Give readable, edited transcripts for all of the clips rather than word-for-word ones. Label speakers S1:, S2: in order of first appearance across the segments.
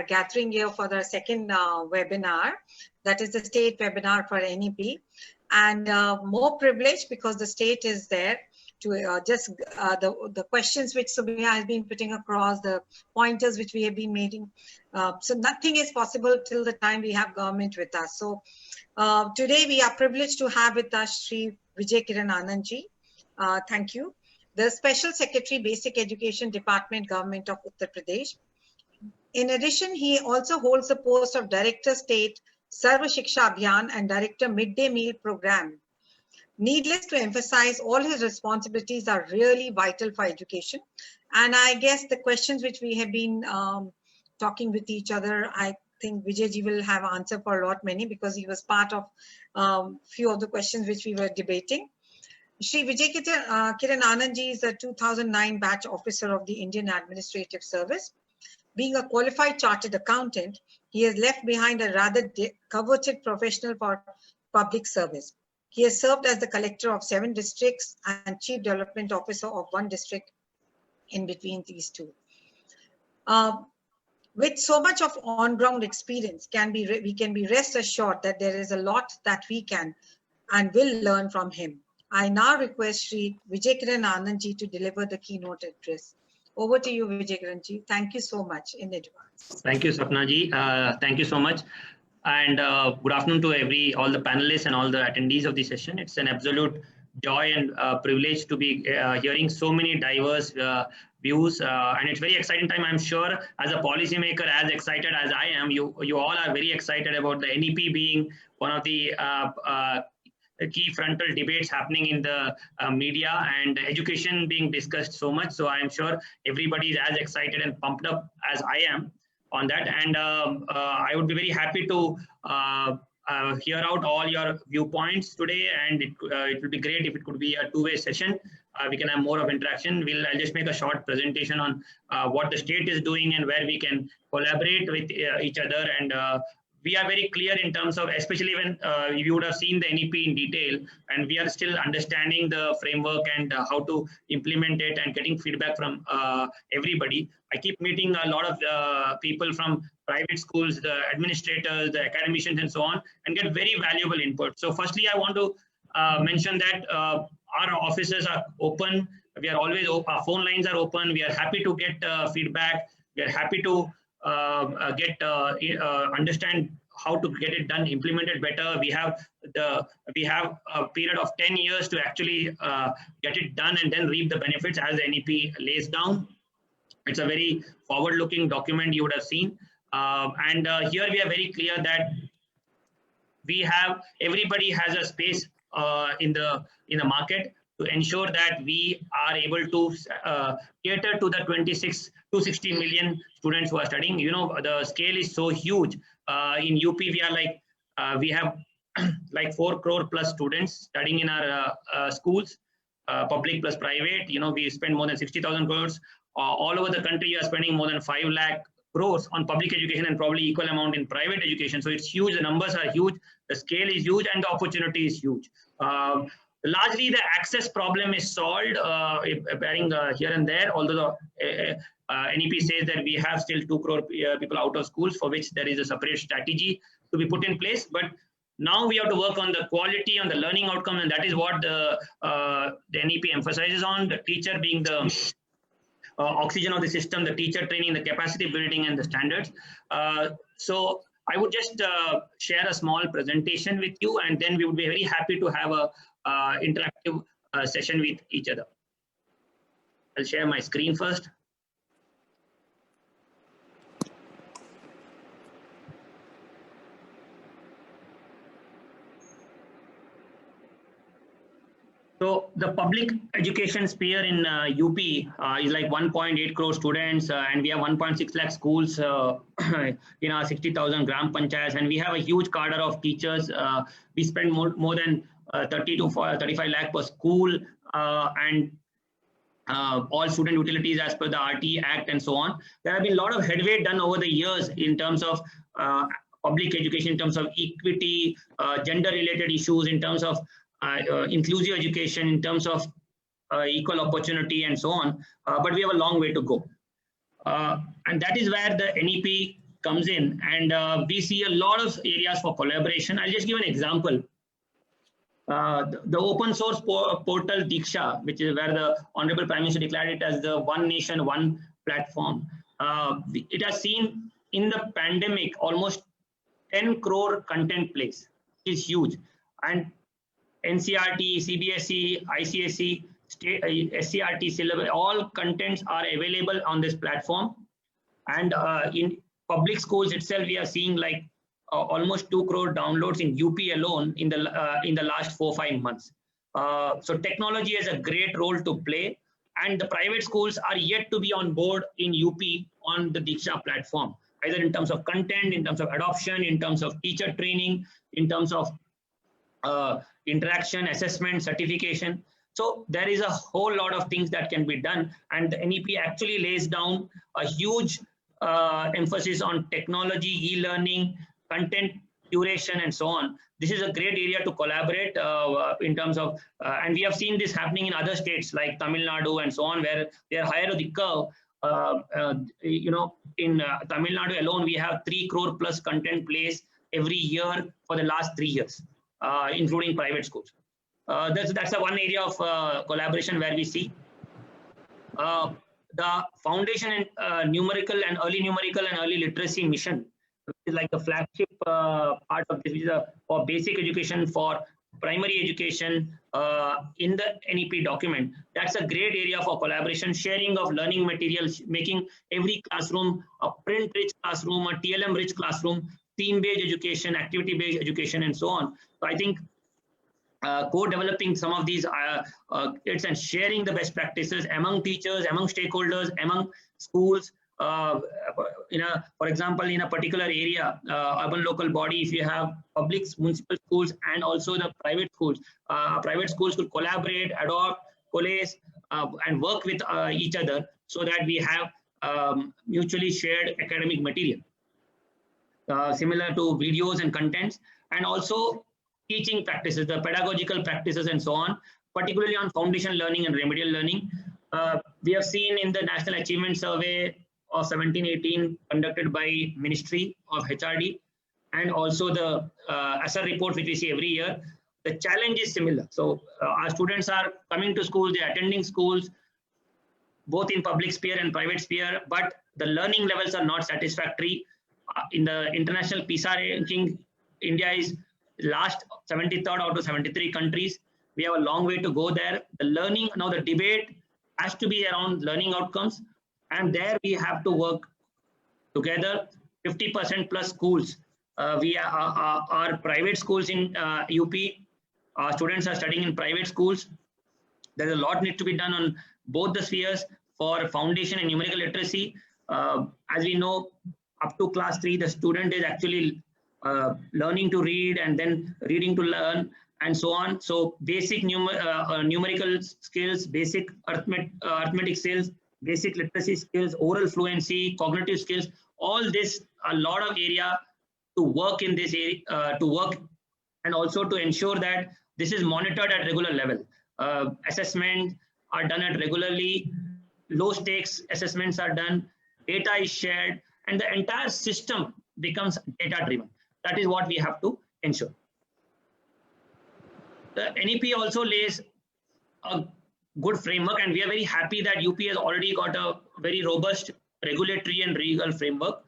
S1: are gathering here for the second webinar, that is the state webinar for NEP, and more privileged because the state is there to the questions which Subhiya has been putting across, the pointers which we have been making. So nothing is possible till the time we have government with us. So today we are privileged to have with us Shri Vijay Kiran Anand ji. Thank you. The Special Secretary, Basic Education Department, Government of Uttar Pradesh. In addition, he also holds the post of Director State Sarva Shiksha Abhiyan and Director Midday Meal Program. Needless to emphasize, all his responsibilities are really vital for education. And I guess the questions which we have been talking with each other, I think Vijay ji will have answer for a lot many, because he was part of few of the questions which we were debating. Shri Vijay Kiran Anand ji is a 2009 batch officer of the Indian Administrative Service. Being a qualified chartered accountant, he has left behind a rather coveted professional for public service. He has served as the collector of 7 districts and chief development officer of 1 district in between these two. With so much of on-ground experience, we can be rest assured that there is a lot that we can and will learn from him. I now request Shri Vijay Kiran Anand ji to deliver the keynote address. Over to you, Vijay Kiran ji. Thank you so much in advance.
S2: Thank you, Sapna ji. Thank you so much. And good afternoon to all the panelists and all the attendees of the session. It's an absolute joy and privilege to be hearing so many diverse views, and it's very exciting time. I'm sure as a policymaker, as excited as I am, you all are very excited about the NEP being one of the key frontal debates happening in the media, and education being discussed so much. So I'm sure everybody is as excited and pumped up as I am on that. And I would be very happy to hear out all your viewpoints today, and it would be great if it could be a two-way session. We can have more of interaction. I'll just make a short presentation on what the state is doing and where we can collaborate with each other. And we are very clear in terms of, especially when you would have seen the NEP in detail, and we are still understanding the framework and how to implement it and getting feedback from everybody. I keep meeting a lot of people from private schools, the administrators, the academicians, and so on, and get very valuable input. So firstly, I want to mention that our offices are open. We are always open. Our phone lines are open. We are happy to get feedback. We are happy to understand how to get it done, implemented better. We have a period of 10 years to actually get it done and then reap the benefits as the NEP lays down. It's a very forward-looking document you would have seen. And here we are very clear that everybody has a space in the market to ensure that we are able to cater to the 260 million students who are studying. You know, the scale is so huge. In UP, we have like 4 crore plus students studying in our schools, public plus private. You know, we spend more than 60,000 crores. All over the country, you are spending more than 5 lakh crores on public education and probably equal amount in private education. So it's huge. The numbers are huge. The scale is huge, and the opportunity is huge. Largely, the access problem is solved, appearing here and there, although the NEP says that we have still 2 crore people out of schools, for which there is a separate strategy to be put in place. But now we have to work on the quality, on the learning outcome, and that is what the NEP emphasizes on, the teacher being the oxygen of the system, the teacher training, the capacity building, and the standards. So I would just share a small presentation with you, and then we would be very happy to have a interactive session with each other. I'll share my screen first. So the public education sphere in UP is like 1.8 crore students, and we have 1.6 lakh schools in our 60,000 gram panchayats, and we have a huge cadre of teachers. We spend more than 30 to 35 lakh per school, and all student utilities as per the RT Act and so on. There have been a lot of headway done over the years in terms of public education, in terms of equity, gender-related issues, in terms of inclusive education, in terms of equal opportunity and so on, but we have a long way to go. And that is where the NEP comes in, and we see a lot of areas for collaboration. I'll just give an example. The open source portal Diksha, which is where the Honorable Prime Minister declared it as the one nation, one platform. It has seen in the pandemic almost 10 crore content plays. It is huge. And NCRT, CBSE, ICSE, SCRT syllabus, all contents are available on this platform. And in public schools itself, we are seeing like almost 2 crore downloads in UP alone in the last 4-5 months. So technology has a great role to play, and the private schools are yet to be on board in UP on the Diksha platform, either in terms of content, in terms of adoption, in terms of teacher training, in terms of interaction, assessment, certification. So there is a whole lot of things that can be done, and the NEP actually lays down a huge emphasis on technology, e-learning, content curation, and so on. This is a great area to collaborate in terms of, and we have seen this happening in other states like Tamil Nadu and so on, where they are higher on the curve. In Tamil Nadu alone, we have 3 crore plus content plays every year for the last 3 years, including private schools. That's the one area of collaboration where we see. The foundation in numerical and early literacy mission, which is like the flagship part of this, which is for basic education, for primary education in the NEP document. That's a great area for collaboration, sharing of learning materials, making every classroom a print-rich classroom, a TLM-rich classroom, theme-based education, activity-based education, and so on. So I think co-developing some of these kits and sharing the best practices among teachers, among stakeholders, among schools. For example, in a particular area, urban local body, if you have public municipal schools and also the private schools could collaborate, adopt, collace, and work with each other so that we have mutually shared academic material, similar to videos and contents, and also teaching practices, the pedagogical practices, and so on, particularly on foundation learning and remedial learning. We have seen in the National Achievement Survey of 17-18 conducted by Ministry of HRD, and also the ASER report, which we see every year, the challenge is similar. So our students are coming to schools, they are attending schools, both in public sphere and private sphere, but the learning levels are not satisfactory. In the international PISA ranking, India is last 73rd out of 73 countries. We have a long way to go there. The learning, now the debate has to be around learning outcomes, and there we have to work together. 50% plus schools, we are private schools in UP. Students are studying in private schools. There's a lot need to be done on both the spheres for foundation and numerical literacy. As we know, up to class 3, the student is actually learning to read and then reading to learn and so on. So basic numerical skills, basic arithmetic skills, basic literacy skills, oral fluency, cognitive skills, all this, a lot of area to work in this area, to work, and also to ensure that this is monitored at regular level. Assessments are done at regularly, low stakes assessments are done, data is shared, and the entire system becomes data driven. That is what we have to ensure. The NEP also lays a good framework, and we are very happy that UP has already got a very robust regulatory and legal framework.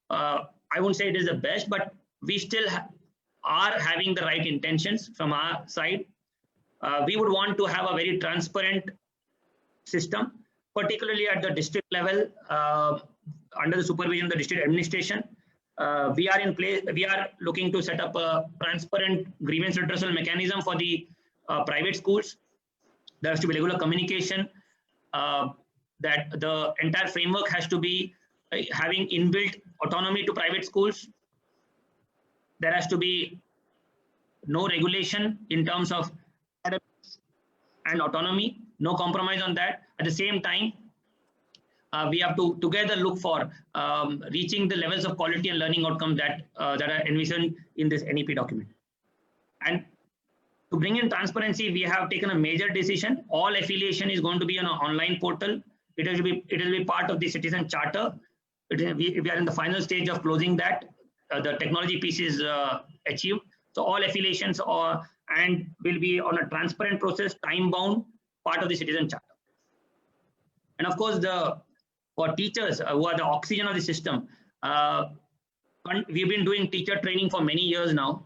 S2: I won't say it is the best, but we still are having the right intentions from our side. We would want to have a very transparent system, particularly at the district level, under the supervision of the district administration. We are looking to set up a transparent grievance redressal mechanism for the private schools. There has to be regular communication, that the entire framework has to be having inbuilt autonomy to private schools. There has to be no regulation in terms of academics and autonomy, no compromise on that. At the same time, we have to together look for reaching the levels of quality and learning outcomes that are envisioned in this NEP document. And to bring in transparency, we have taken a major decision. All affiliation is going to be on an online portal. It will be part of the citizen charter. we are in the final stage of closing that. The technology piece is achieved. So all affiliations and will be on a transparent process, time-bound, part of the citizen charter. And of course, for teachers who are the oxygen of the system, we've been doing teacher training for many years now.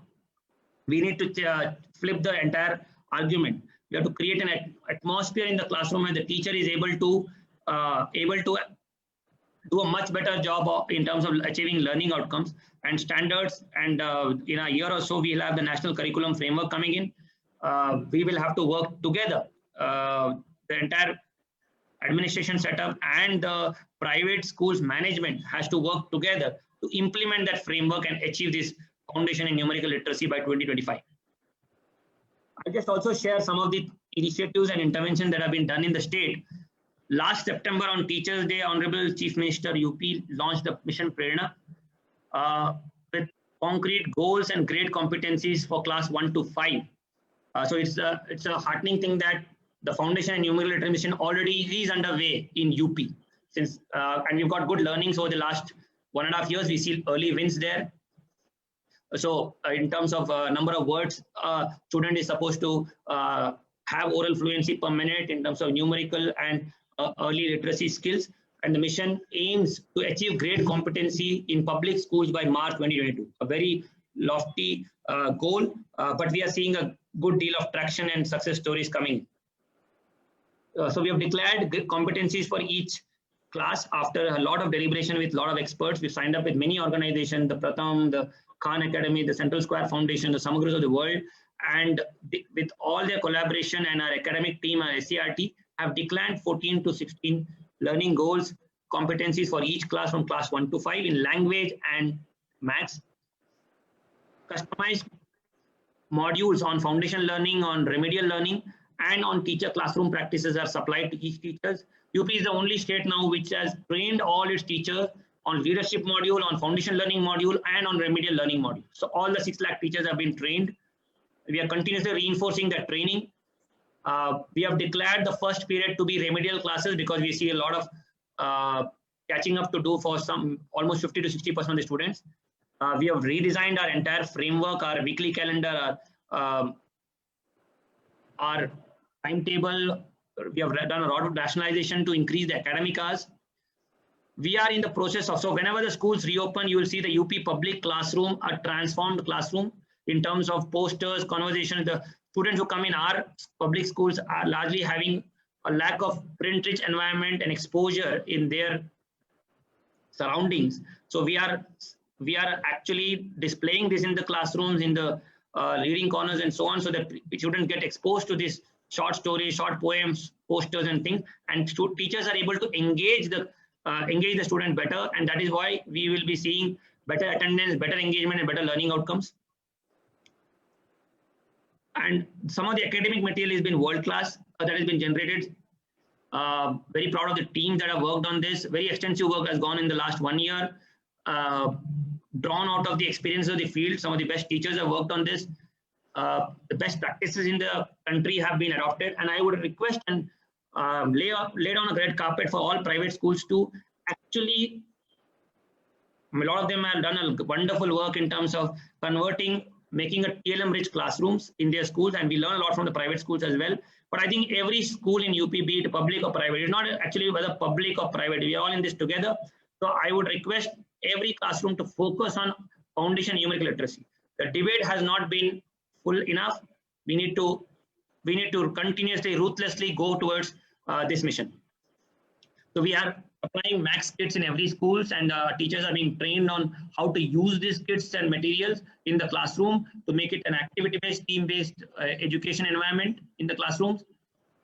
S2: We need to flip the entire argument. We have to create an atmosphere in the classroom where the teacher is able to do a much better job in terms of achieving learning outcomes and standards. And in a year or so, we'll have the national curriculum framework coming in. We will have to work together. The entire administration setup and the private schools management has to work together to implement that framework and achieve this foundation in numerical literacy by 2025. I'll just also share some of the initiatives and interventions that have been done in the state. Last September on Teachers' Day, Honorable Chief Minister UP launched the Mission Prerna with concrete goals and great competencies for class 1 to 5. So it's a heartening thing that the foundation and numerical literacy mission already is underway in UP. And we've got good learnings over the last 1.5 years. We see early wins there. So in terms of number of words, student is supposed to have oral fluency per minute in terms of numerical and early literacy skills. And the mission aims to achieve great competency in public schools by March 2022. A very lofty goal, but we are seeing a good deal of traction and success stories coming. So we have declared competencies for each class after a lot of deliberation with a lot of experts. We've signed up with many organizations, the Pratham, the Khan Academy, the Central Square Foundation, the Samagras of the world, and with all their collaboration and our academic team, our SCRT, have declared 14 to 16 learning goals, competencies for each class from class 1 to 5 in language and maths. Customized modules on foundation learning, on remedial learning, and on teacher classroom practices are supplied to each teachers. UP is the only state now which has trained all its teachers on leadership module, on foundation learning module, and on remedial learning module. So all the 6 lakh teachers have been trained. We are continuously reinforcing that training. We have declared the first period to be remedial classes because we see a lot of catching up to do for some almost 50 to 60% of the students. We have redesigned our entire framework, our weekly calendar, our timetable. We have done a lot of rationalization to increase the academic hours. We are in the process of, so whenever the schools reopen, you will see the UP public classroom, a transformed classroom in terms of posters, conversations. The students who come in our public schools are largely having a lack of print-rich environment and exposure in their surroundings. So we are actually displaying this in the classrooms, in the reading corners and so on, so that students get exposed to this short stories, short poems, posters and things, and teachers are able to engage the student better, and that is why we will be seeing better attendance, better engagement, and better learning outcomes. And some of the academic material has been world-class that has been generated. Very proud of the team that have worked on this. Very extensive work has gone in the last 1 year. Drawn out of the experience of the field, some of the best teachers have worked on this. The best practices in the country have been adopted, and I would request and lay down a red carpet for all private schools to actually, a lot of them have done a wonderful work in terms of converting, making a TLM-rich classrooms in their schools, and we learn a lot from the private schools as well. But I think every school in UP, be it public or private, it's not actually whether public or private, we are all in this together. So I would request every classroom to focus on foundation numerical literacy. The debate has not been full enough. We need to continuously, ruthlessly go towards this mission. So we are applying Max kits in every schools, and teachers are being trained on how to use these kits and materials in the classroom to make it an activity-based, team-based education environment in the classrooms.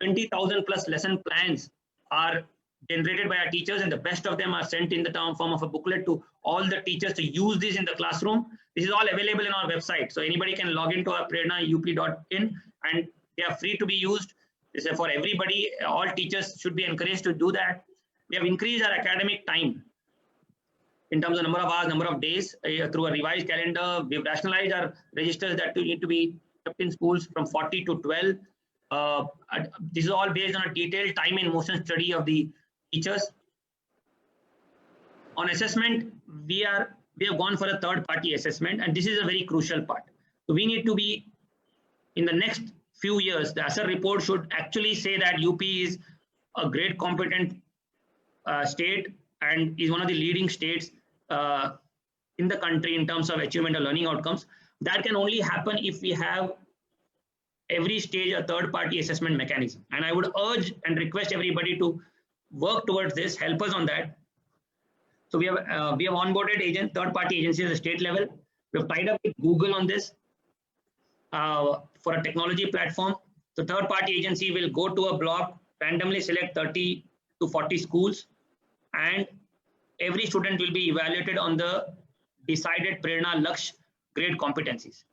S2: 20,000 plus lesson plans are generated by our teachers, and the best of them are sent in the form of a booklet to all the teachers to use this in the classroom. This is all available in our website, so anybody can log into our prerna.up.in, and they are free to be used. This is for everybody. All teachers should be encouraged to do that. We have increased our academic time in terms of number of hours, number of days through a revised calendar. We've rationalized our registers that need to be kept in schools from 40 to 12. This is all based on a detailed time and motion study of the teachers. on assessment, we have gone for a third-party assessment, and this is a very crucial part. So we need to be, in the next few years, the ASER report should actually say that UP is a great competent state and is one of the leading states in the country in terms of achievement of learning outcomes. That can only happen if we have every stage a third-party assessment mechanism. And I would urge and request everybody to work towards this, help us on that. So we have onboarded third-party agencies at the state level. We have tied up with Google on this for a technology platform. The third-party agency will go to a block, randomly select 30 to 40 schools, and every student will be evaluated on the decided Prerna Lakshya grade competencies.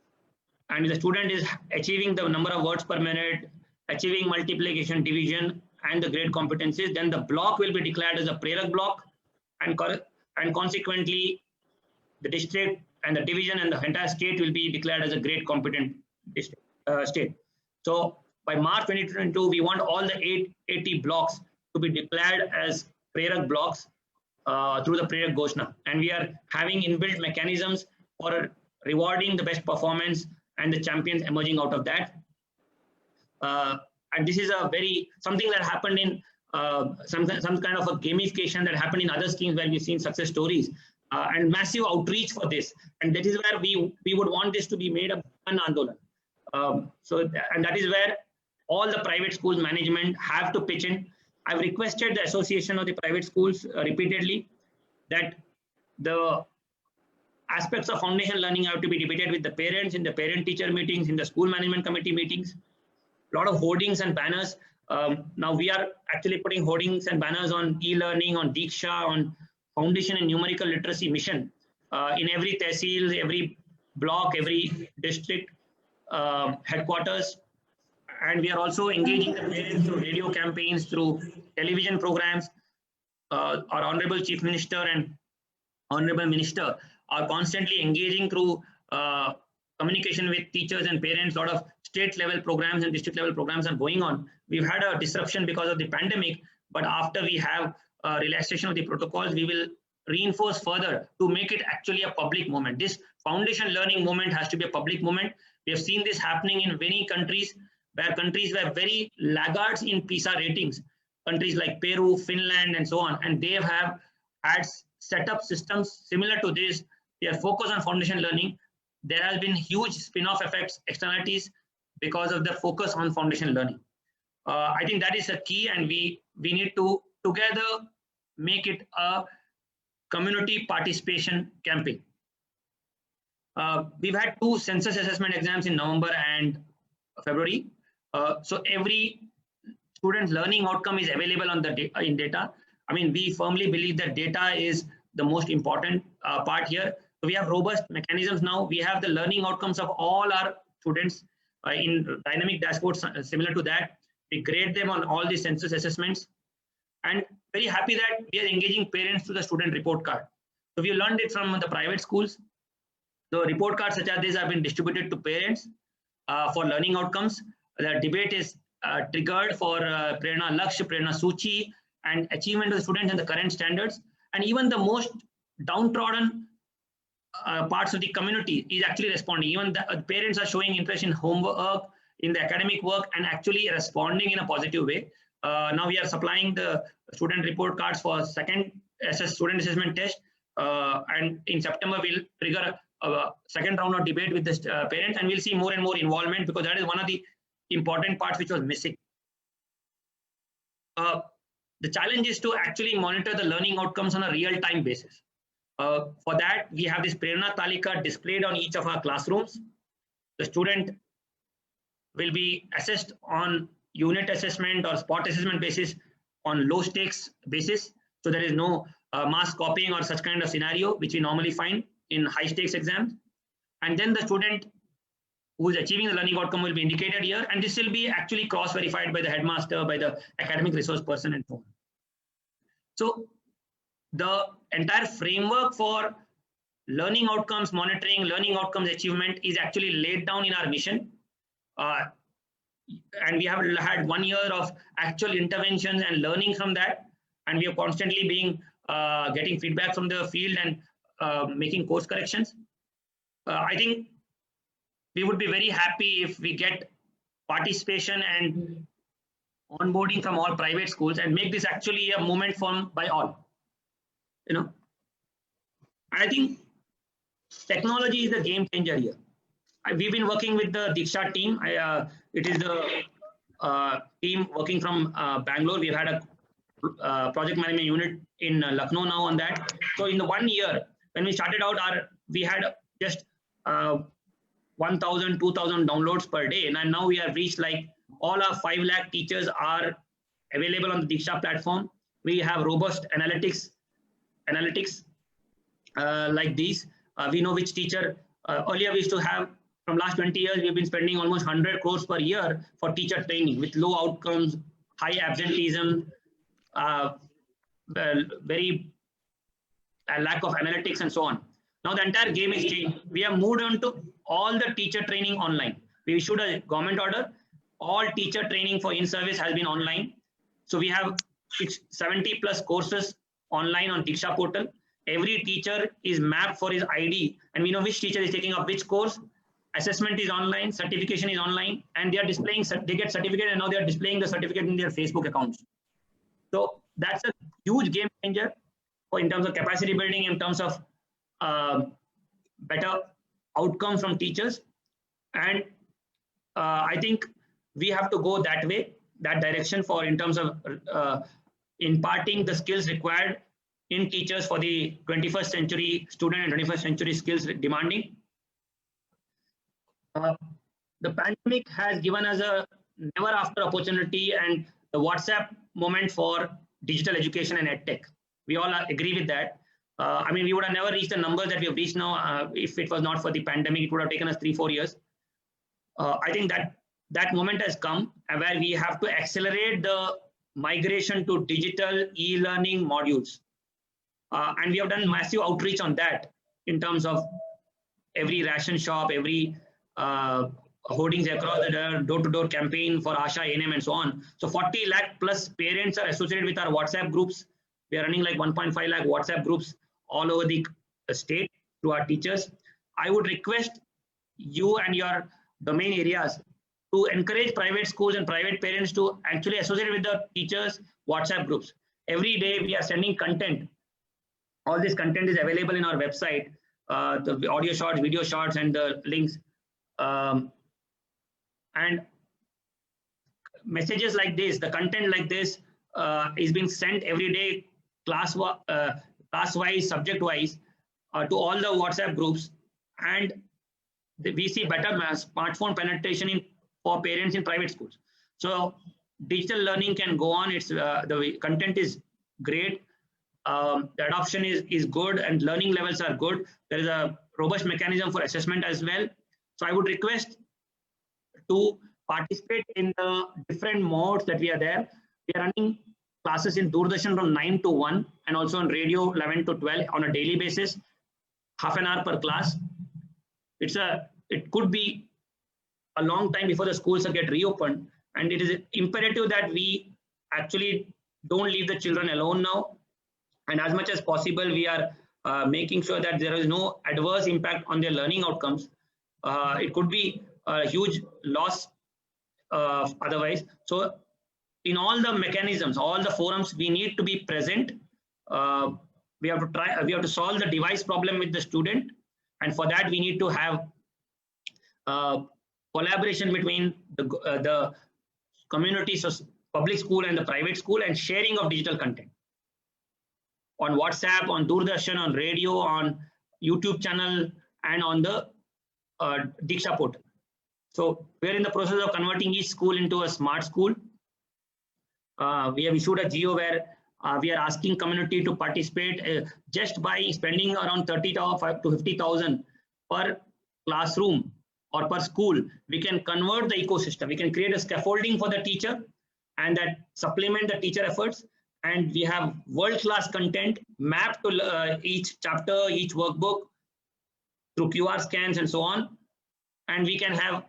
S2: And if the student is achieving the number of words per minute, achieving multiplication, division, and the grade competencies, then the block will be declared as a Prerak block, and consequently, the district and the division and the entire state will be declared as a grade competent state. So by March 2022, we want all the 880 blocks to be declared as Prerak blocks through the Prerak Ghoshna. And we are having inbuilt mechanisms for rewarding the best performance and the champions emerging out of that. And this is something that happened in some kind of a gamification that happened in other schemes where we've seen success stories and massive outreach for this. And that is where we would want this to be made a Andolan. And that is where all the private schools management have to pitch in. I've requested the Association of the Private Schools repeatedly that the aspects of foundation learning have to be debated with the parents in the parent-teacher meetings, in the school management committee meetings. A lot of hoardings and banners. Now we are actually putting hoardings and banners on e-learning, on Diksha, on foundation and numerical literacy mission in every tehsil, every block, every district headquarters. And we are also engaging the parents through radio campaigns, through television programs. Our Honorable Chief Minister and Honorable Minister are constantly engaging through communication with teachers and parents. A lot of state level programs and district level programs are going on. We've had a disruption because of the pandemic, but after we have relaxation of the protocols, we will reinforce further to make it actually a public movement. This foundation learning movement has to be a public movement. We have seen this happening in many countries where countries were very laggards in PISA ratings, countries like Peru, Finland, and so on. And they have had set up systems similar to this. They are focused on foundation learning. There has been huge spin-off effects, externalities, because of the focus on foundation learning. I think that is a key, and we need to together make it a community participation campaign. We've had 2 census assessment exams in November and February. So every student's learning outcome is available on the in data. I mean, we firmly believe that data is the most important part here. So we have robust mechanisms now. We have the learning outcomes of all our students in dynamic dashboards similar to that. We grade them on all the census assessments, and very happy that we are engaging parents to the student report card. So we learned it from the private schools. The report cards such as this have been distributed to parents for learning outcomes. The debate is triggered for Prerna Lakshya, Prerna Suchi, and achievement of the students and the current standards. And even the most downtrodden parts of the community is actually responding. Even the parents are showing interest in homework, in the academic work, and actually responding in a positive way. Now we are supplying the student report cards for second student assessment test. And in September, we'll trigger a second round of debate with the parents, and we'll see more and more involvement, because that is one of the important parts which was missing. The challenge is to actually monitor the learning outcomes on a real-time basis. For that, we have this Prerna Talika displayed on each of our classrooms. The student will be assessed on unit assessment or spot assessment basis on low stakes basis. So there is no mass copying or such kind of scenario, which we normally find in high stakes exams. And then the student who is achieving the learning outcome will be indicated here, and this will be actually cross-verified by the headmaster, by the academic resource person, and so on. So the entire framework for learning outcomes monitoring, learning outcomes achievement is actually laid down in our mission. And we have had 1 year of actual interventions and learning from that. And we are constantly being getting feedback from the field and making course corrections. I think we would be very happy if we get participation and onboarding from all private schools and make this actually a movement formed by all. I think technology is the game changer here. We've been working with the Diksha team. It is the team working from Bangalore. We've had a project management unit in Lucknow now on that. So in the 1 year, when we started out, we had just 1,000, 2,000 downloads per day. And now we have reached like all our 5 lakh teachers are available on the Diksha platform. We have robust analytics like these. We know which teacher, earlier we used to have, from last 20 years, we've been spending almost 100 crores per year for teacher training with low outcomes, high absenteeism, very lack of analytics and so on. Now the entire game is changed. We have moved on to all the teacher training online. We issued a government order. All teacher training for in-service has been online. So we have 70 plus courses online on Diksha portal. Every teacher is mapped for his ID, and we know which teacher is taking up which course. Assessment is online, certification is online, and they are displaying, they get certificate, and now they are displaying the certificate in their Facebook accounts. So that's a huge game changer in terms of capacity building, in terms of better outcomes from teachers. And I think we have to go that way, that direction, for in terms of imparting the skills required in teachers for the 21st century student and 21st century skills demanding. The pandemic has given us a never after opportunity and the WhatsApp moment for digital education and edtech. We all agree with that. I mean, we would have never reached the numbers that we have reached now if it was not for the pandemic. It would have taken us 3-4 years. I think that moment has come where we have to accelerate the migration to digital e-learning modules. And we have done massive outreach on that in terms of every ration shop, every hoardings across the door-to-door campaign for Asha, A&M and so on. So 40 lakh plus parents are associated with our WhatsApp groups. We are running like 1.5 lakh WhatsApp groups all over the state to our teachers. I would request you and your domain areas to encourage private schools and private parents to actually associate with the teachers' WhatsApp groups. Every day we are sending content. All this content is available in our website, the audio shots, video shots, and the links. And messages like this, the content like this is being sent every day, class-wise, subject-wise, to all the WhatsApp groups. And we see better smartphone penetration for parents in private schools. So digital learning can go on. It's the content is great. The adoption is good and learning levels are good. There is a robust mechanism for assessment as well. So I would request to participate in the different modes that we are there. We are running classes in Doordarshan from 9 to 1 and also on radio 11 to 12 on a daily basis, half an hour per class. It could be a long time before the schools get reopened, and it is imperative that we actually don't leave the children alone now. And as much as possible, we are making sure that there is no adverse impact on their learning outcomes. It could be a huge loss otherwise. So in all the mechanisms, all the forums, we need to be present. We have to solve the device problem with the student. And for that, we need to have collaboration between the community, so public school and the private school, and sharing of digital content on WhatsApp, on Doordarshan, on radio, on YouTube channel, and on the Diksha portal. So we're in the process of converting each school into a smart school. We have issued a GO where we are asking community to participate just by spending around 30,000 to 50,000 per classroom or per school. We can convert the ecosystem. We can create a scaffolding for the teacher and that supplement the teacher efforts. And we have world-class content mapped to each chapter, each workbook through QR scans and so on. And we can have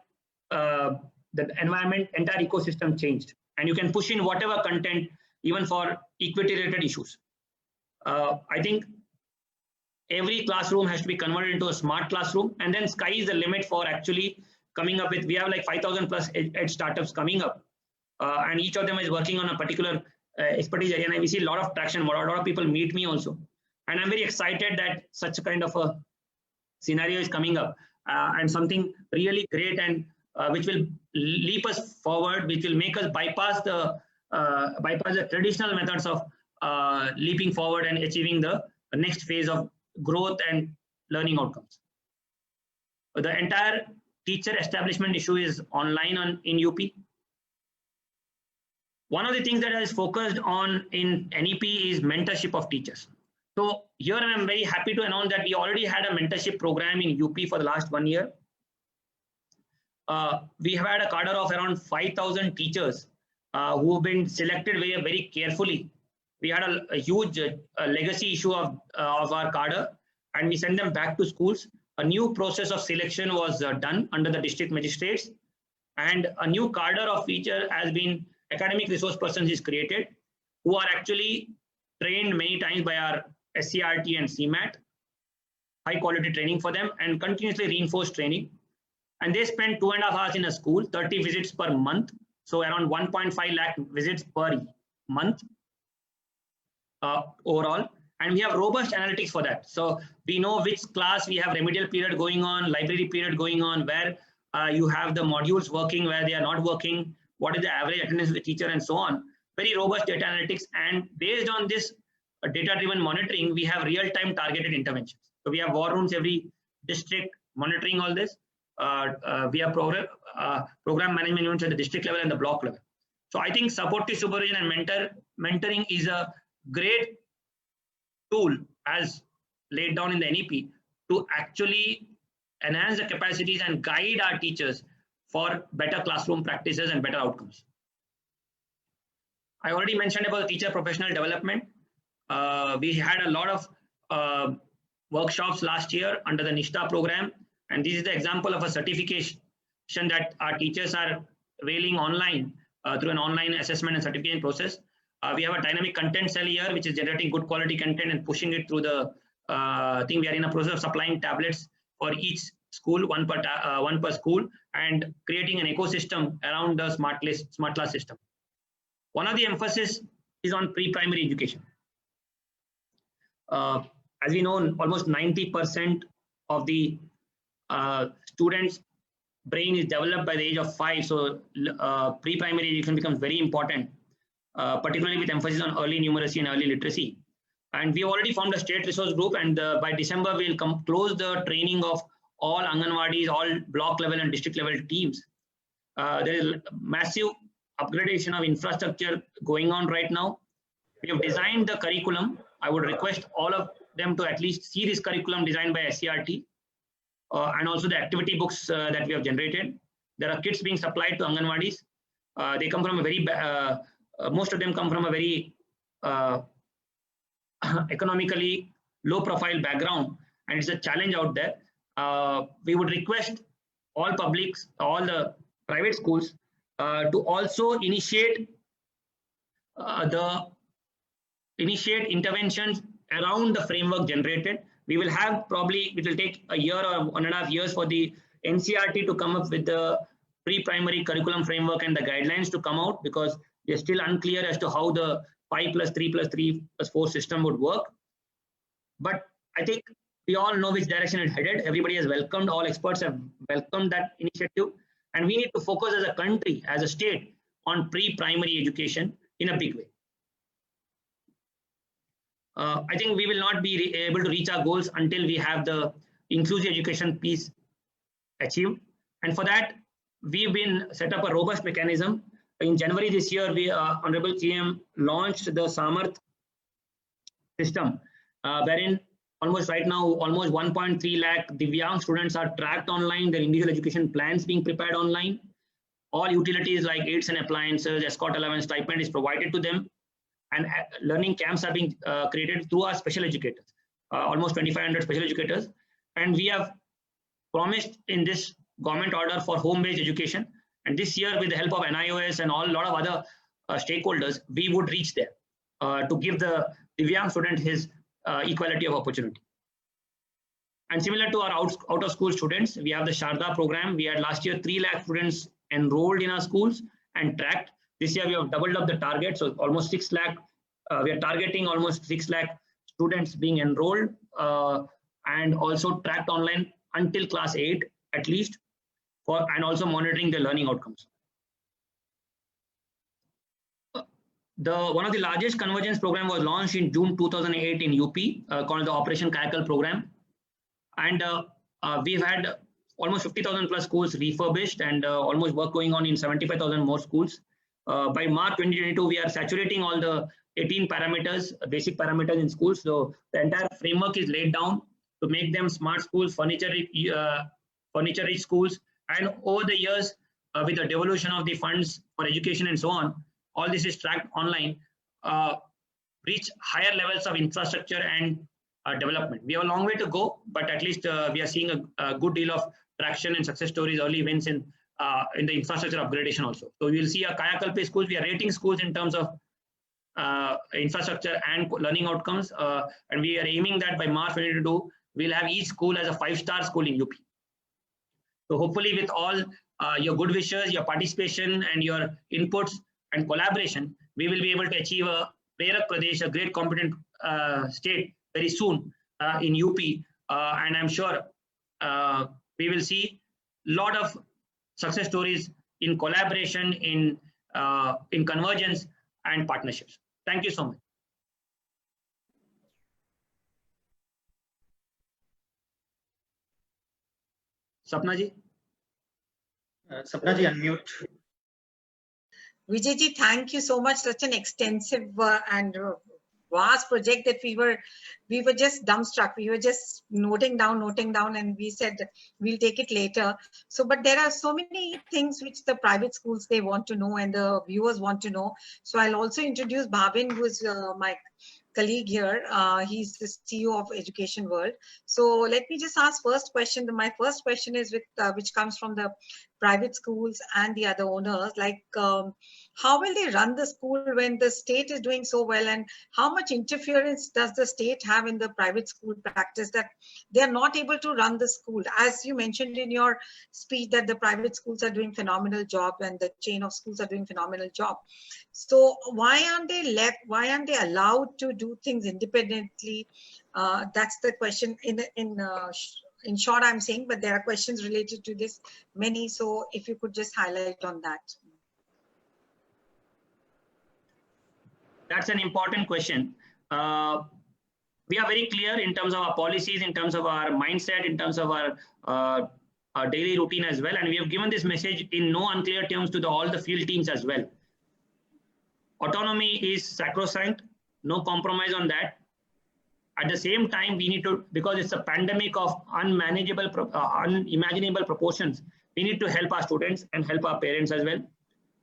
S2: the environment, entire ecosystem changed. And you can push in whatever content, even for equity-related issues. I think every classroom has to be converted into a smart classroom, and then sky is the limit for actually coming up with. We have like 5,000 plus edge startups coming up, and each of them is working on a particular expertise area, and we see a lot of traction. A lot of people meet me also, and I'm very excited that such a kind of a scenario is coming up, and something really great, and which will leap us forward, which will make us bypass the traditional methods of leaping forward and achieving the next phase of growth and learning outcomes. The entire teacher establishment issue is online in UP. One of the things that is focused on in NEP is mentorship of teachers. So here I'm very happy to announce that we already had a mentorship program in UP for the last 1 year. We have had a cadre of around 5,000 teachers who have been selected very, very carefully. We had a huge legacy issue of our cadre, and we sent them back to schools. A new process of selection was done under the district magistrates, and a new cadre of teacher has been academic resource persons is created, who are actually trained many times by our SCRT and CMAT, high quality training for them, and continuously reinforced training. And they spend 2.5 hours in a school, 30 visits per month. So around 1.5 lakh visits per month overall. And we have robust analytics for that. So we know which class we have remedial period going on, library period going on, where you have the modules working, where they are not working, what is the average attendance of the teacher, and so on. Very robust data analytics. And based on this data-driven monitoring, we have real-time targeted interventions. So we have war rooms every district monitoring all this. We have program management units at the district level and the block level. So I think supportive supervision and mentoring is a great tool as laid down in the NEP to actually enhance the capacities and guide our teachers for better classroom practices and better outcomes. I already mentioned about teacher professional development. We had a lot of workshops last year under the NISHTA program, and this is the example of a certification that our teachers are availing online through an online assessment and certification process. We have a dynamic content cell here, which is generating good quality content and pushing it through the thing. We are in a process of supplying tablets for each school, one per school, and creating an ecosystem around the smart class system. One of the emphasis is on pre-primary education. As we know, almost 90% of the students' brain is developed by the age of 5. So pre-primary education becomes very important, particularly with emphasis on early numeracy and early literacy. And we already formed a state resource group, and by December, we'll close the training of all Anganwadis, all block level and district level teams. There is massive upgradation of infrastructure going on right now. We have designed the curriculum. I would request all of them to at least see this curriculum designed by SCRT and also the activity books that we have generated. There are kits being supplied to Anganwadis. They come from a very, most of them come from a very economically low profile background, and it's a challenge out there. We would request all publics, all the private schools to also initiate interventions around the framework generated. We will have probably, it will take a year or 1.5 years for the NCRT to come up with the pre-primary curriculum framework and the guidelines to come out, because we are still unclear as to how the 5+3+3+4 system would work. But I think we all know which direction it headed. Everybody has welcomed, all experts have welcomed that initiative. And we need to focus as a country, as a state, on pre-primary education in a big way. I think we will not be able to reach our goals until we have the inclusive education piece achieved. And for that, we've been set up a robust mechanism. In January this year, we, Honorable CM launched the Samarth system, wherein almost right now, almost 1.3 lakh Divyang students are tracked online, their individual education plans being prepared online. All utilities like aids and appliances, escort allowance, stipend is provided to them. And learning camps are being created through our special educators, almost 2,500 special educators. And we have promised in this government order for home-based education. And this year, with the help of NIOS and a lot of other stakeholders, we would reach there to give the Divyang student his equality of opportunity. And similar to our out of school students, we have the Sharda program. We had last year 3 lakh students enrolled in our schools and tracked. This year we have doubled up the target, so almost 6 lakh. We are targeting almost 6 lakh students being enrolled and also tracked online until class 8 at least, and also monitoring the learning outcomes. One of the largest convergence program was launched in June 2008 in UP called the Operation Kayakal program. And we've had almost 50,000 plus schools refurbished and almost work going on in 75,000 more schools. By March 2022, we are saturating all the 18 parameters, basic parameters in schools. So the entire framework is laid down to make them smart schools, furniture-rich schools. And over the years, with the devolution of the funds for education and so on, all this is tracked online, reach higher levels of infrastructure and development. We have a long way to go, but at least we are seeing a good deal of traction and success stories, early wins in the infrastructure upgradation also. So we will see a Kayakalpe schools. We are rating schools in terms of infrastructure and learning outcomes, and we are aiming that by March 2022, we'll have each school as a 5-star school in UP. So hopefully with all your good wishes, your participation and your inputs and collaboration, we will be able to achieve a Prerak Pradesh, a great competent state very soon in UP, and I'm sure we will see a lot of success stories in collaboration, in convergence and partnerships. Thank you so much. Sapna ji?
S3: Sapna ji, unmute.
S1: Vijay ji, thank you so much. Such an extensive and vast project that we were just dumbstruck. We were just noting down, and we said we'll take it later. So, but there are so many things which the private schools, they want to know and the viewers want to know. So I'll also introduce Bhavin, who is my colleague here. He's the CEO of Education World. So let me just ask first question. My first question is which comes from the private schools and the other owners, like how will they run the school when the state is doing so well, and how much interference does the state have in the private school practice that they're not able to run the school? As you mentioned in your speech that the private schools are doing phenomenal job and the chain of schools are doing phenomenal job. So why aren't they allowed to do things independently? That's the question in short, I'm saying, but there are questions related to this many. So if you could just highlight on that.
S2: That's an important question. We are very clear in terms of our policies, in terms of our mindset, in terms of our daily routine as well. And we have given this message in no unclear terms to all the field teams as well. Autonomy is sacrosanct, no compromise on that. At the same time, we need to, because it's a pandemic of unimaginable proportions, we need to help our students and help our parents as well.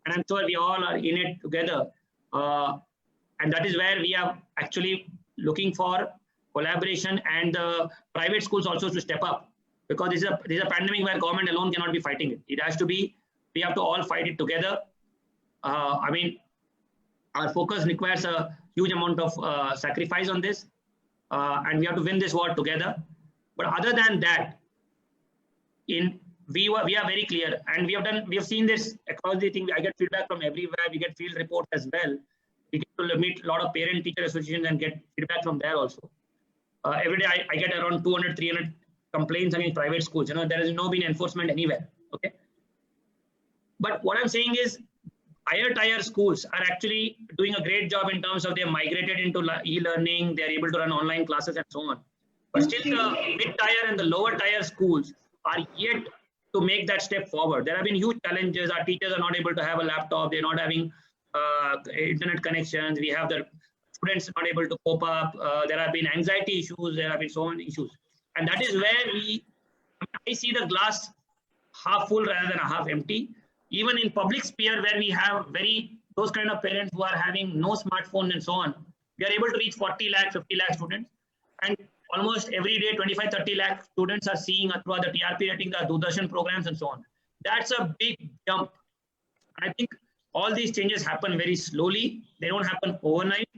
S2: And I'm sure we all are in it together. And that is where we are actually looking for collaboration and the private schools also to step up, because this is a pandemic where government alone cannot be fighting it. It has to be, we have to all fight it together. I mean, our focus requires a huge amount of sacrifice on this. And we have to win this war together. But other than that, we are very clear, and we have seen this across the thing. I get feedback from everywhere. We get field reports as well. We get to meet a lot of parent teacher associations and get feedback from there also. Every day I get around 200, 300 complaints against private schools. You know, there has no been enforcement anywhere. Okay. But what I'm saying is, higher tier schools are actually doing a great job in terms of they are migrated into e-learning, they are able to run online classes and so on. But still the mid-tier and the lower tier schools are yet to make that step forward. There have been huge challenges. Our teachers are not able to have a laptop. They're not having internet connections. We have the students not able to cope up. There have been anxiety issues. There have been so many issues. And that is where I see the glass half full rather than a half empty. Even in public sphere where we have those kind of parents who are having no smartphones and so on, we are able to reach 40 lakh, 50 lakh students. And almost every day, 25, 30 lakh students are seeing through the TRP ratings, the Doordarshan programs and so on. That's a big jump. I think all these changes happen very slowly. They don't happen overnight.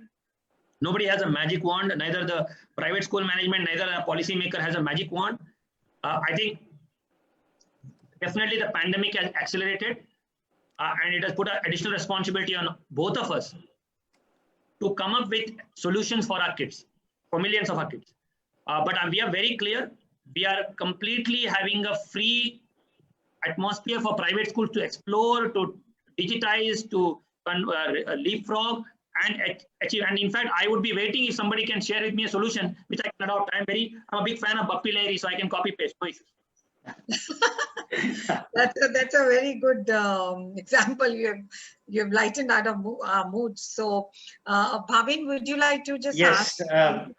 S2: Nobody has a magic wand, neither the private school management, neither a policymaker has a magic wand. I think definitely the pandemic has accelerated and it has put an additional responsibility on both of us to come up with solutions for our kids, for millions of our kids. But we are very clear, we are completely having a free atmosphere for private schools to explore, to digitize, to leapfrog and achieve. And in fact, I would be waiting if somebody can share with me a solution which I can adopt. I'm a big fan of Bappi Lahiri, so I can copy paste. No issues.
S1: That's a very good example. You have lightened our mood. So, Bhavin, would you like to just
S3: Yes,
S1: ask?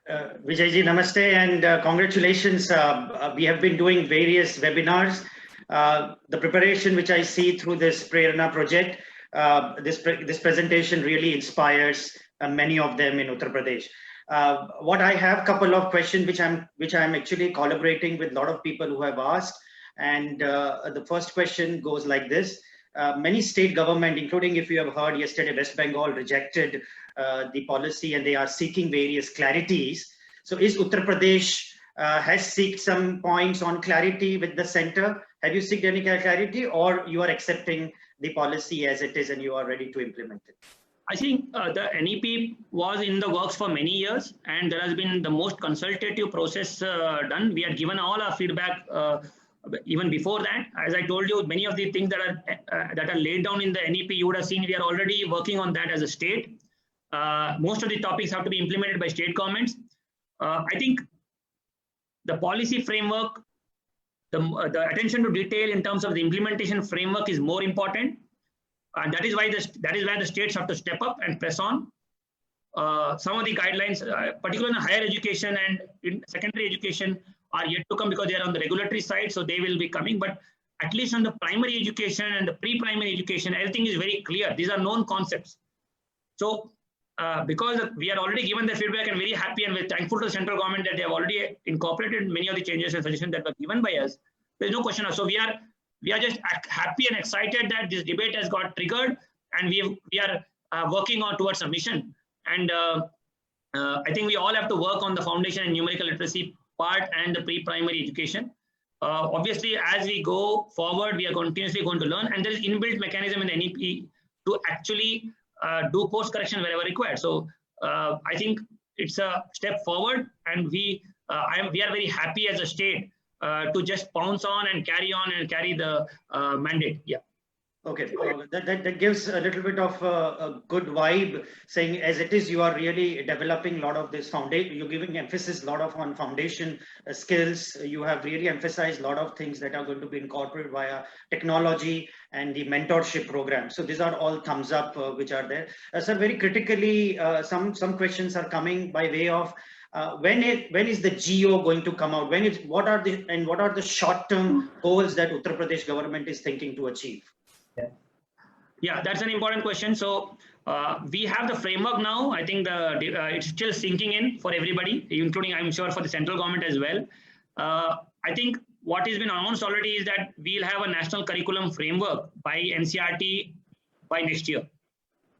S3: Vijayji, namaste and congratulations. We have been doing various webinars. The preparation which I see through this Prerana project, this presentation really inspires many of them in Uttar Pradesh. What I have a couple of questions which I'm actually collaborating with a lot of people who have asked. And the first question goes like this. Many state government, including if you have heard yesterday, West Bengal rejected the policy and they are seeking various clarities. So is Uttar Pradesh has seeked some points on clarity with the center? Have you seeked any clarity or you are accepting the policy as it is and you are ready to implement it?
S2: I think the NEP was in the works for many years and there has been the most consultative process done. We had given all our feedback even before that. As I told you, many of the things that are laid down in the NEP, you would have seen we are already working on that as a state. Most of the topics have to be implemented by state governments. I think the policy framework, the attention to detail in terms of the implementation framework is more important. And that is where the states have to step up and press on. Some of the guidelines, particularly in higher education and in secondary education, are yet to come because they are on the regulatory side, so they will be coming. But at least on the primary education and the pre-primary education, everything is very clear. These are known concepts. So because we are already given the feedback and very happy and we're thankful to the central government that they have already incorporated many of the changes and suggestions that were given by us. There's no question. So we are just happy and excited that this debate has got triggered and we are working on towards a mission. And I think we all have to work on the foundation and numerical literacy part and the pre-primary education. Obviously, as we go forward, we are continuously going to learn, and there is inbuilt mechanism in the NEP to actually do course correction wherever required. So I think it's a step forward, and we are very happy as a state to just pounce on and carry the mandate. Yeah.
S3: Okay, that gives a little bit of a good vibe, saying as it is, you are really developing a lot of this foundation, you're giving emphasis a lot of on foundation skills. You have really emphasized a lot of things that are going to be incorporated via technology and the mentorship program. So these are all thumbs up which are there. Sir, very critically, some questions are coming by way of when is the GO going to come out? What are the short-term goals that Uttar Pradesh government is thinking to achieve?
S2: Yeah, that's an important question. So we have the framework now. I think it's still sinking in for everybody, including I'm sure for the central government as well. I think what has been announced already is that we'll have a national curriculum framework by NCERT by next year.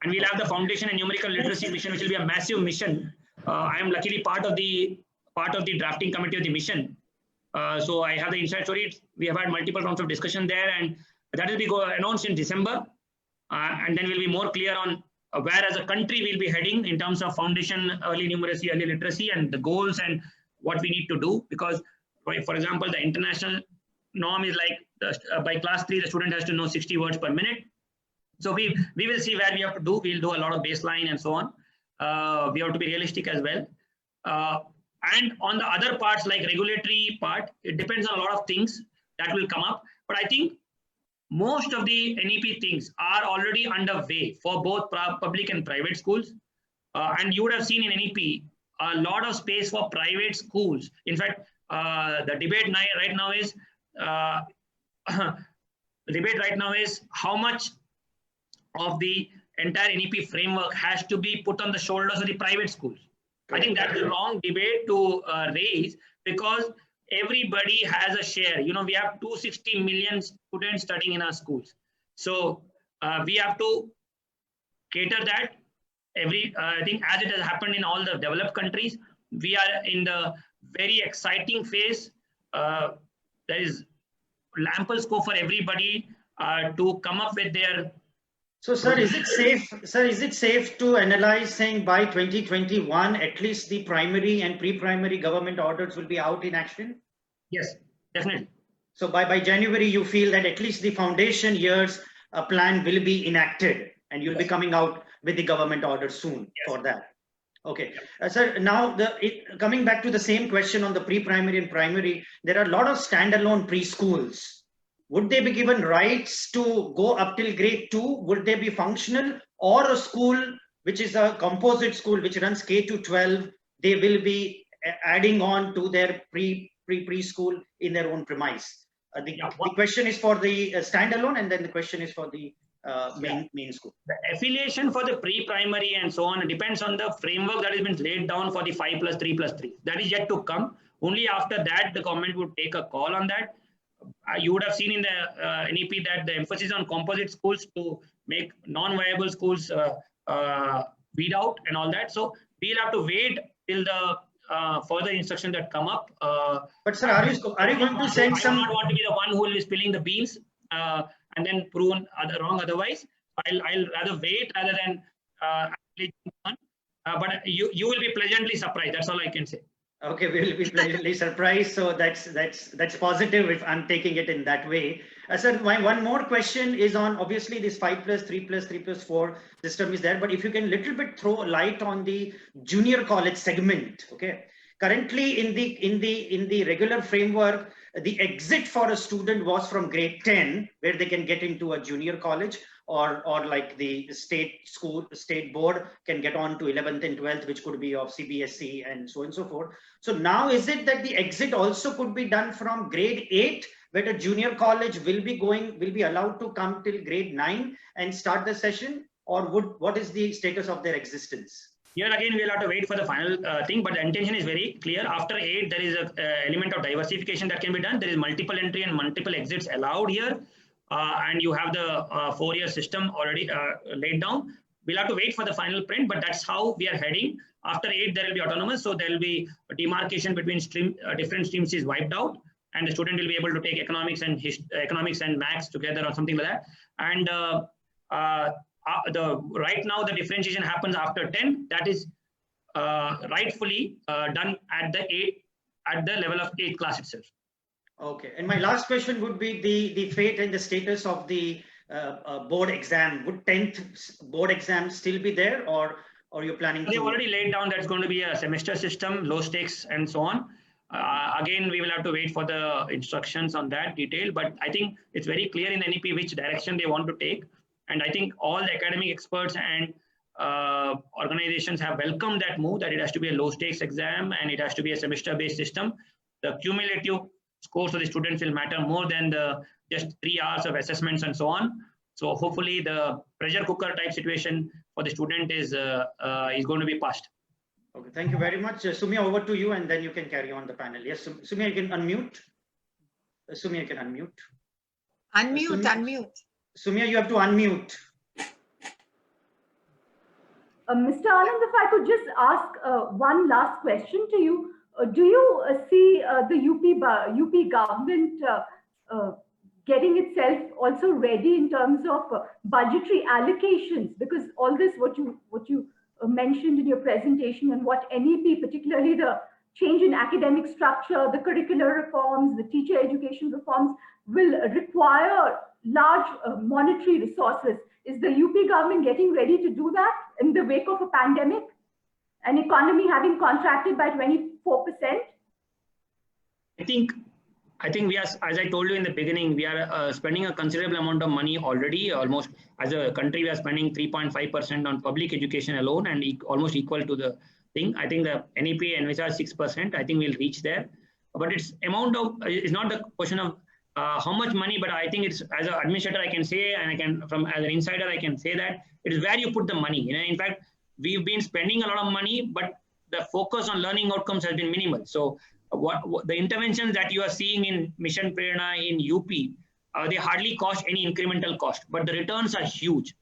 S2: And we'll have the foundation and numerical literacy mission, which will be a massive mission. I am luckily part of the drafting committee of the mission. So I have the inside story. We have had multiple rounds of discussion there, and that will be announced in December. And then we'll be more clear on where as a country we'll be heading in terms of foundation, early numeracy, early literacy, and the goals and what we need to do. Because, for example, the international norm is like by class 3, the student has to know 60 words per minute. So we will see where we have to do. We'll do a lot of baseline and so on. We have to be realistic as well. And on the other parts, like regulatory part, it depends on a lot of things that will come up. But I think most of the NEP things are already underway for both public and private schools. And you would have seen in NEP a lot of space for private schools. In fact, the debate right now is how much of the entire NEP framework has to be put on the shoulders of the private schools. I think that's a wrong debate to raise, because everybody has a share. You know, we have 260 million students studying in our schools. So we have to cater that I think as it has happened in all the developed countries, we are in the very exciting phase. There is ample scope for everybody to come up with their.
S3: So, sir, is it safe? Sir, is it safe to analyze saying by 2021 at least the primary and pre-primary government orders will be out in action?
S2: Yes, definitely.
S3: So by January, you feel that at least the foundation year's plan will be enacted, and you'll be coming out with the government order soon for that. Okay, sir. Now, coming back to the same question on the pre-primary and primary, there are a lot of standalone preschools. Would they be given rights to go up till grade 2? Would they be functional, or a school which is a composite school which runs K to 12? They will be adding on to their preschool in their own premise. The question is for the standalone, and then the question is for the main school.
S2: The affiliation for the pre-primary and so on depends on the framework that has been laid down for the 5+3+3. That is yet to come. Only after that the government would take a call on that. You would have seen in the NEP that the emphasis on composite schools to make non-viable schools weed out and all that. So we'll have to wait till the further instructions that come up.
S3: But sir, are you going to send some?
S2: I do not want to be the one who will be spilling the beans and then proven wrong otherwise. I'll rather wait rather than but you will be pleasantly surprised. That's all I can say.
S3: Okay, we will be pleasantly surprised. So that's positive if I'm taking it in that way. Sir, my one more question is on, obviously this 5+3+3+4 system is there, but if you can little bit throw light on the junior college segment. Okay, currently in the regular framework, the exit for a student was from grade 10, where they can get into a junior college, or like the state board can get on to 11th and 12th, which could be of CBSE and so on and so forth. So now is it that the exit also could be done from grade 8, where the junior college will be allowed to come till grade 9 and start the session, or what is the status of their existence?
S2: Here again, we'll have to wait for the final thing, but the intention is very clear. After 8, there is an element of diversification that can be done. There is multiple entry and multiple exits allowed here. And you have the 4-year system already laid down. We'll have to wait for the final print, but that's how we are heading. After 8, there will be autonomous. So there will be a demarcation between different streams is wiped out, and the student will be able to take economics and maths together or something like that. And right now the differentiation happens after 10. That is rightfully done at the level of 8th class itself.
S3: Okay, and my last question would be the fate and the status of the board exam. Would 10th board exam still be there, or you're planning?
S2: They've already laid down that it's going to be a semester system, low stakes, and so on. Again, we will have to wait for the instructions on that detail, but I think it's very clear in the NEP which direction they want to take. And I think all the academic experts and organizations have welcomed that move, that it has to be a low stakes exam and it has to be a semester based system. The cumulative scores of the students will matter more than the just 3 hours of assessments and so on. So hopefully the pressure cooker type situation for the student is going to be passed.
S3: Okay, thank you very much. Sumya, over to you, and then you can carry on the panel. Yes, Sumya, you can unmute. Sumya, you can unmute.
S1: Unmute.
S3: Sumya, you have to unmute.
S4: Mr. Anand, if I could just ask one last question to you. Do you see the UP government getting itself also ready in terms of budgetary allocations? Because all this, what you mentioned in your presentation, and what NEP, particularly the change in academic structure, the curricular reforms, the teacher education reforms, will require large monetary resources. Is the UP government getting ready to do that in the wake of a pandemic, an economy having contracted by 24%?
S2: I think we are, as I told you in the beginning, we are spending a considerable amount of money already. Almost as a country, we are spending 3.5% on public education alone, and almost equal to the thing. I think the NEP envisages 6%. I think we'll reach there. But it's not the question of how much money, but I think it's, as an administrator, I can say, and as an insider, I can say that it is where you put the money. In fact, we've been spending a lot of money, but the focus on learning outcomes has been minimal. So what the interventions that you are seeing in Mission Prerana in UP, they hardly cost any incremental cost, but the returns are huge.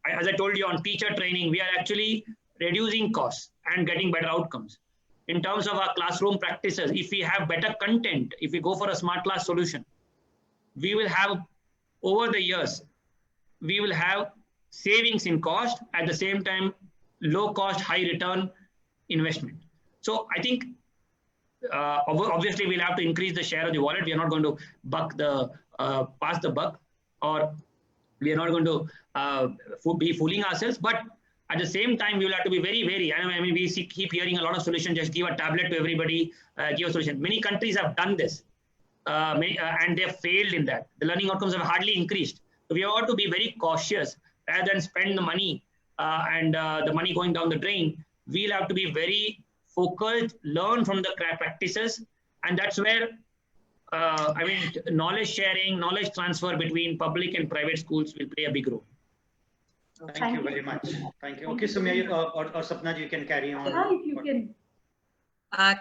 S2: as I told you on teacher training, we are actually reducing costs and getting better outcomes. In terms of our classroom practices, if we have better content, if we go for a smart class solution, we will have, over the years, we will have savings in cost, at the same time, low cost, high return investment. So I think obviously we'll have to increase the share of the wallet. We are not going to pass the buck, or we are not going to be fooling ourselves. But at the same time, we will have to be very, very, I mean, we keep hearing a lot of solutions, just give a tablet to everybody, give a solution. Many countries have done this, and they have failed in that. The learning outcomes have hardly increased. So we have to be very cautious rather than spend the money and the money going down the drain. We'll have to be very focused, learn from the practices, and that's where I mean, knowledge sharing, knowledge transfer between public and private schools will play a big role.
S3: Thank you very much. Thank you. Okay, so may or Sapna, you can carry on.
S4: If you can.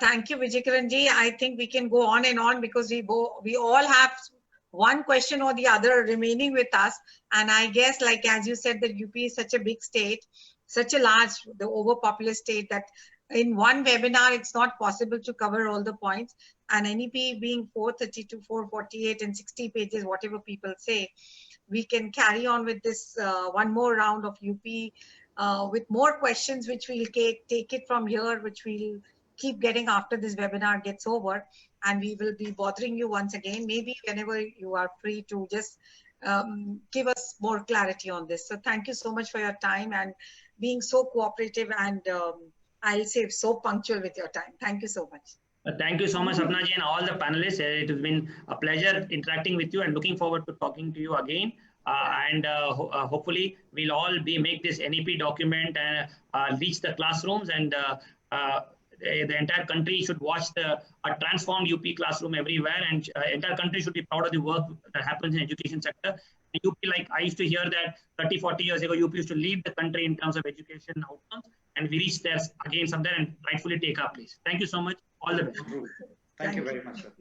S1: Thank you, Vijaykiranji. I think we can go on and on because we all have one question or the other remaining with us. And I guess, like as you said, that UP is such a big state, such a large, the overpopulous state, that in one webinar, it's not possible to cover all the points. And NEP being 432, 448 and 60 pages, whatever people say, we can carry on with this one more round of UP with more questions, which we'll take it from here, which we'll keep getting after this webinar gets over. And we will be bothering you once again, maybe whenever you are free to just give us more clarity on this. So thank you so much for your time and being so cooperative and I'll say so punctual with your time. Thank you so much.
S2: Thank you so much, Sapna ji, and all the panelists. It has been a pleasure interacting with you and looking forward to talking to you again. Hopefully we'll all make this NEP document and reach the classrooms, and the entire country should watch a transformed UP classroom everywhere, and entire country should be proud of the work that happens in education sector. And UP, like I used to hear that 30, 40 years ago, UP used to lead the country in terms of education outcomes, and we reached there again somewhere and rightfully take our place. Thank you so much. All the best.
S3: Thank you very much, sir.